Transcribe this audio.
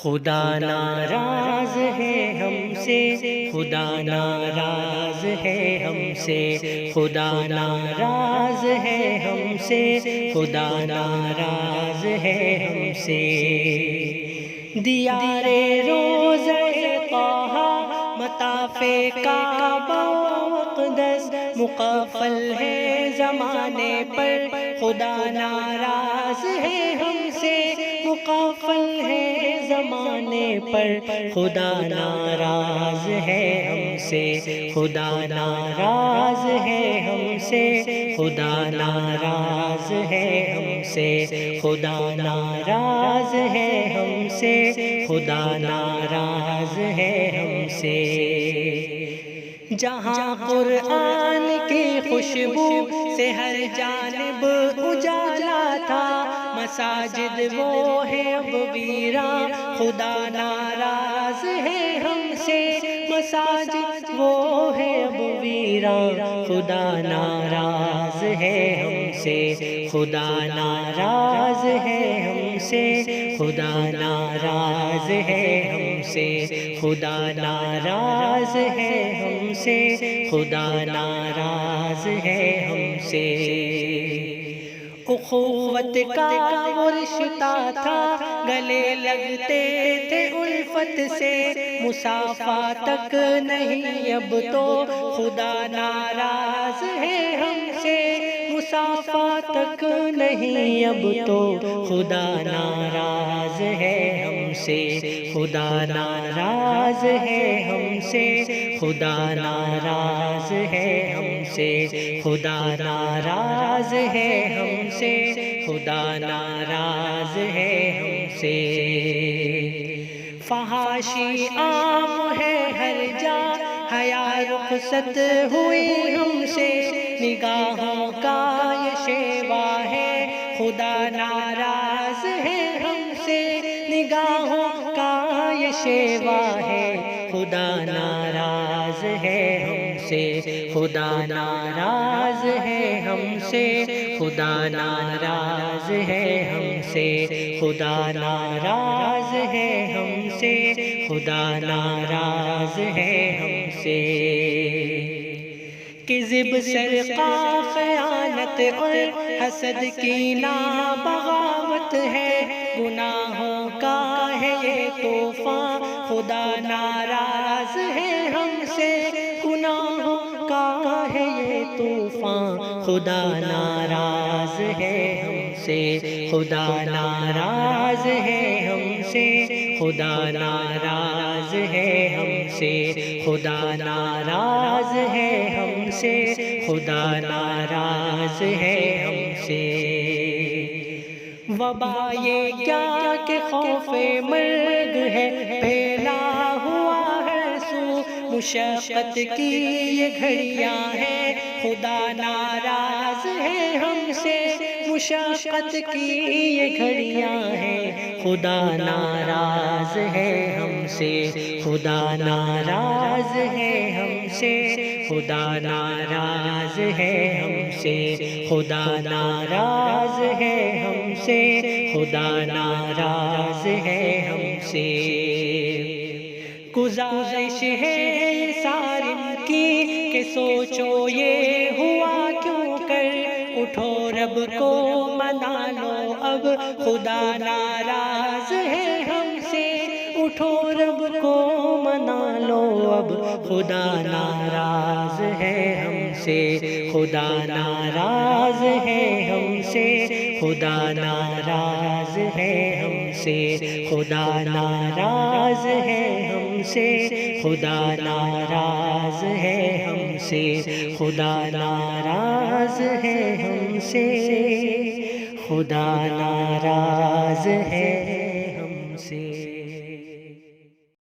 خدا ناراض ہے ہم سے، خدا ناراض ہے ہم سے، خدا ناراض ہے ہم سے، خدا ناراض ہے ہم سے۔ دیار روضہ طٰہٰ مطاف کعبہ اقدس مقفل ہے زمانے پر، خدا ناراض ہے ہم سے، مقفل ہے زمانے پر، خدا ناراض ہے ہم سے، خدا ناراض ہے ہم سے، خدا ناراض ہے ہم سے، خدا ناراض ہے ہم سے، خدا ناراض ہے ہم سے۔ جہاں قرآن کی خوشبو سے ہر جانب اجالا تھا، مساجد وہ ہے اب ویران، خدا ناراض ہے ہم سے، مساجد وہ ہے اب ویران، خدا ناراض ہے ہم سے، خدا ناراض ہے ہم سے، خدا ناراض ہے ہم سے، خدا ناراض ہے ہم سے، خدا ناراض ہے ہم سے۔ اخوت کا وہ رشتہ تھا، گلے لگتے تھے الفت سے، مصافحہ تک نہیں اب تو، خدا ناراض ہے ہم سے، مصافحہ تک نہیں اب تو، خدا ناراض ہے ہم سے، خدا ناراض ہے ہم سے، خدا ناراض ہے ہم سے، خدا ناراض ہے ہم سے، خدا ناراض ہے ہم سے۔ فحاشی عام ہے ہر جا، حیا رخصت ہوئی ہم سے، نگاہوں کا یہ شیوا ہے، خدا ناراض ہے ہم سے، نگاہوں کا یہ شیوا ہے، خدا ناراض ہے ہم سے، خدا ناراض ہے ہم سے، خدا ناراض ہے ہم سے، خدا ناراض ہے ہم سے، خدا ناراض ہے ہم سے۔ کذب، سرقہ، خیانت اور حسد، کینہ، بغاوت ہے، گناہوں کا ہے یہ طوفان، خدا ناراض ہے ہم سے، گناہوں کا ہے یہ طوفان، خدا ناراض ہے ہم سے، خدا ناراض ہے ہم سے، خدا ناراض ہے ہم سے، خدا ناراض ہے ہم سے، خدا ناراض ہے ہم سے۔ وبا یہ کیا کہ خوف مرگ ہے، پھیلا ہوا ہے سو، مشقت کی یہ گھڑیاں ہیں، خدا ناراض ہے ہم سے، مشقت کی یہ گھڑیاں ہیں، خدا ناراض ہے ہم سے، خدا ناراض ہے ہم سے، خدا ناراض ہے ہم سے، خدا ناراض ہے ہم سے، خدا ناراض ہے ہم سے۔ گزارش ہے یہ سارن کی کہ سوچو یہ ہوا کیوں کر، اٹھو رب کو منا لو اب، خدا ناراض ہے ہم سے، اٹھو رب کو منا لو اب، خدا ناراض ہے ہم سے، خدا ناراض ہے ہم سے، خدا ناراض ہے ہم سے، خدا ناراض ہے ہم سے، خدا ناراض ہے ہم سے، خدا ناراض ہے ہم سے، خدا ناراض ہے